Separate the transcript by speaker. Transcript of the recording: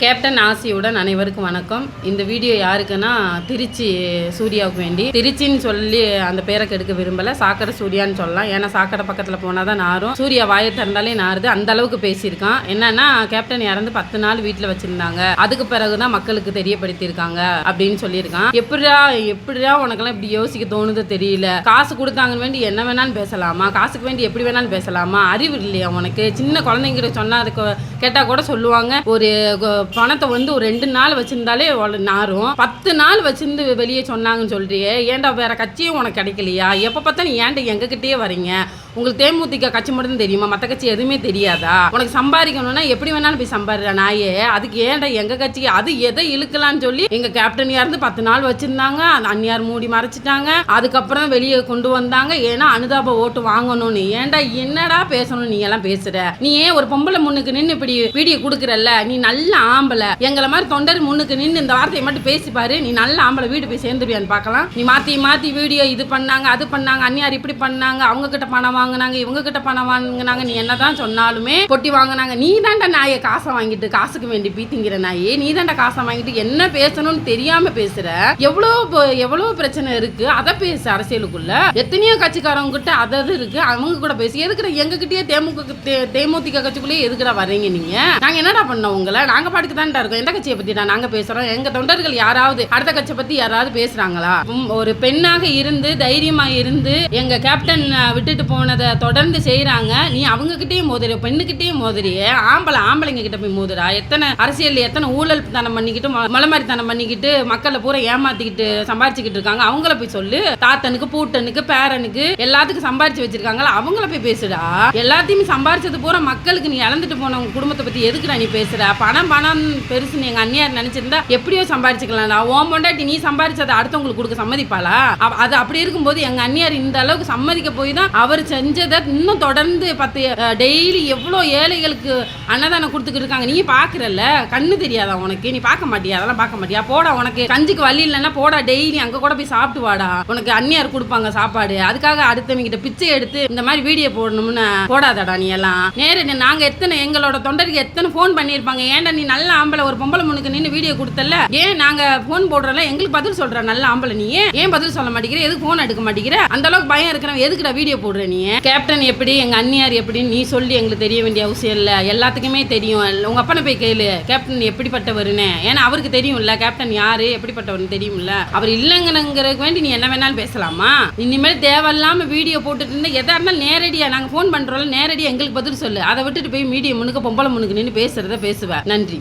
Speaker 1: Captain ஆசியுடன் அனைவருக்கும் வணக்கம். இந்த வீடியோ யாருக்குன்னா திருச்சி சூர்யாவுக்கு வேண்டி. திருச்சின்னு சொல்லி அந்த பேரை கெடுக்க விரும்பலை, சாக்கடை சூர்யான்னு சொல்லலாம். ஏன்னா சாக்கடை பக்கத்தில் போனால் தான் நாரும். சூர்யா வாயை திறந்தாலே நாருது, அந்த அளவுக்கு பேசியிருக்கான். என்னன்னா கேப்டன் இறந்து 10 நாள் வீட்டில் வச்சுருந்தாங்க, அதுக்கு பிறகுதான் மக்களுக்கு தெரியப்படுத்தியிருக்காங்க அப்படின்னு சொல்லியிருக்கான். எப்படிடா உனக்கெல்லாம் இப்படி யோசிக்க தோணுது தெரியல. காசு கொடுத்தாங்கன்னு வேண்டி என்ன வேணாலும் பேசலாமா? காசுக்கு வேண்டி எப்படி வேணாலும் பேசலாமா? அறிவு இல்லையா உனக்கு? சின்ன குழந்தைங்கிட்ட சொன்னா அதுக்கு கேட்டால் கூட சொல்லுவாங்க, ஒரு பணத்தை வந்து ஒரு 2 நாள் வச்சிருந்தாலே நாரும், 10 நாள் வச்சிருந்து வெளியே சொன்னாங்கன்னு சொல்றியே. ஏன்டா வேற கட்சியும் உனக்கு கிடைக்கலையா? எப்போ பார்த்தா நீ ஏன்டா எங்ககிட்டயே வரீங்க? உங்களுக்கு தேமுதிக கட்சி மட்டும் தெரியுமா? மற்ற கட்சி எதுவுமே தெரியாதா? உனக்கு சம்பாதிக்கணும்னா எப்படி வேணாலும் போய் சம்பாதிற நாயே, அதுக்கு ஏன்டா எங்க கட்சிக்கு அது எதை இழுக்கலான்னு சொல்லி எங்க கேப்டன் இருந்து 10 நாள் வச்சிருந்தாங்க, அந்த அந்நியார் மூடி மறைச்சிட்டாங்க, அதுக்கப்புறம் வெளியே கொண்டு வந்தாங்க. ஏன்னா அனுதாப ஓட்டு வாங்கணும்னு. ஏன்டா என்னடா பேசணும் நீ எல்லாம் பேசுற? நீ ஏன் ஒரு பொம்பளை முன்னுக்கு நின்று இப்படி வீடியோ கொடுக்குறல்ல, நீ நல்ல ஆம்பளை, எங்களை மாதிரி தொண்டர் முன்னுக்கு நின்று இந்த வார்த்தையை மட்டும் பேசி பாரு, நீ நல்ல ஆம்பளை, வீடு போய் சேர்ந்துருவியான்னு பார்க்கலாம். நீ மாற்றி வீடியோ இது பண்ணாங்க, அது பண்ணாங்க, அந்நியார் இப்படி பண்ணாங்க, அவங்க கிட்ட பணம் வாங்கினாங்க, இவங்க கிட்ட பணம் வாங்கினாங்க, நீ என்னதான் சொன்னாலுமே பொட்டி வாங்கினாங்க. நீ தாண்டா நாயை காசை வாங்கிட்டு, காசுக்கு வேண்டி பீத்திங்கிற நாயே, நீ தாண்டா காசை வாங்கிட்டு என்ன பேசணும்னு தெரியாம பேசுற. எவ்வளோ பிரச்சனை இருக்கு, அதை பேசு. அரசியலுக்குள்ள எத்தனையோ கட்சிக்காரங்க கிட்ட அதாவது இருக்கு, அவங்க கூட பேசி. எதுக்குற எங்க கிட்டயே தேமுதிக கட்சிக்குள்ளேயே எதுக்குடா வர்றீங்க நீங்க? நாங்க என்னடா பண்ணோம் உங்களை? நாங்க பாட்டுக்கு தான் இருக்கோம். எந்த கட்சியை பத்தி நாங்க பேசுறோம்? எங்க தொண்டர்கள் யாராவது அடுத்த கட்சியை பத்தி யாராவது பேசுறாங்களா? ஒரு பெண்ணாக இருந்து தைரியமா இருந்து எங்க கேப்டன் விட்டுட்டு போனதை தொடர்ந்து செய்யறாங்க. நீ அவங்க கிட்டேயும் மோதிர, பெண்ணுகிட்டேயும் மோதிரியே, ஆம்பளைங்க கிட்ட போய் மோதுரா? எத்தனை அரசியல் எத்தனை ஊழல் தனம் பண்ணிக்கிட்டு மலைமாரித்தனம் பண்ணிக்கிட்டு மக்களை பூரா ஏமாத்திக்கிட்டு சம்பாரிச்சுக்கிட்டு இருக்காங்க. அவங்கள போய் சொல்லு. தாத்தனுக்கு பூட்டனுக்கு பேரனுக்கு எல்லாத்துக்கும் சம்பாரிச்சு வச்சிருக்காங்களா, அவங்கள போய் பேசுடா. எல்லாத்தையுமே சம்பாரிச்சது பூரா மக்களுக்கு நீ இழந்துட்டு போன குடும்பத்தை பத்தி எதுக்குடா நீ பேசுற? பணம் பெருசுன்னு எங்க அண்ணியார் நினைச்சிருந்தா எப்படியோ சம்பாரிச்சுக்கலாம்டா. ஓம் பொண்டாட்டி நீ சம்பாரிச்சதை அடுத்தவங்களுக்கு கொடுக்க சம்மதிப்பாளா? அது அப்படி இருக்கும்போது எங்க அண்ணியார் இந்த அளவுக்கு சம்மதிக்க போய் தான் அவர் செஞ்சதை இன்னும் தொடர்ந்து டெய்லி எவ்வளோ ஏழைகளுக்கு அன்னதானம் கொடுத்துக்கிட்டு இருக்காங்க. நீ பாக்குறல்ல, கண்ணு தெரியாதா உனக்கு? நீ பார்க்க மாட்டியா? அதெல்லாம் பார்க்க மாட்டியா? போடா, உனக்கு கஞ்சிக்கு வழி இல்லைன்னா போடா, டெய்லி அங்க கூட போய் சாப்பிட்டு வாடா. உனக்கு அண்ணியார் கொடுப்பாங்க சாப்பாடு, அதுக்காக அடுத்தவங்க கிட்ட பிச்சை எடுத்து இந்த மாதிரி வீடியோ போடணும்னு போடாதடா. நீ எல்லாம் நேரடி நாங்க எங்களோட தொண்டருக்கு எத்தனை போன் பண்ணியிருப்பாங்க. ஏன்டா நீ நல்ல ஆம்பளை, ஒரு பொம்பளை முன்னுக்கு நின்று வீடியோ கொடுத்தல, ஏன் நாங்க போன் போடுறோம்ல எங்களுக்கு பதில் சொல்ற நல்ல ஆம்பளை, நீ ஏன் பதில் சொல்ல மாட்டேங்கிற? எதுக்கு போன் எடுக்க மாட்டேங்கிற? அந்த அளவுக்கு பயம் இருக்கிறவன் எதுக்குடா வீடியோ போடுற? நீ கேப்டன் எப்படி, எங்க அண்ணியார் எப்படின்னு நீ சொல்லி எங்களுக்கு தெரிய வேண்டிய அவசியம் இல்லை, எல்லாத்துக்குமே தெரியும். உங்க அப்பனை போய் கேளு கேப்டன் எப்படிப்பட்டவருன்னு. ஏன்னா அவருக்கு தெரியும்ல கேப்டன் யாரு எப்படிப்பட்டவர்னு தெரியும்ல. அவர் இல்லைங்கிறதுக்கு வேண்டி நீ என்ன வேணாலும் பேசலாமா? இனிமேல் தேவையில்லாம வீடியோ போட்டுட்டு இருந்தா எதா இருந்தாலும் நேரடியா நாங்க போன் பண்றோம்ல, நேரடியா எங்களுக்கு பதில் சொல்லு. அதை விட்டுட்டு போய் மீடியா முன்னுக்கு பொம்பளை முன்னுக்கு நின்று பேசுறத பேசுவேன். நன்றி.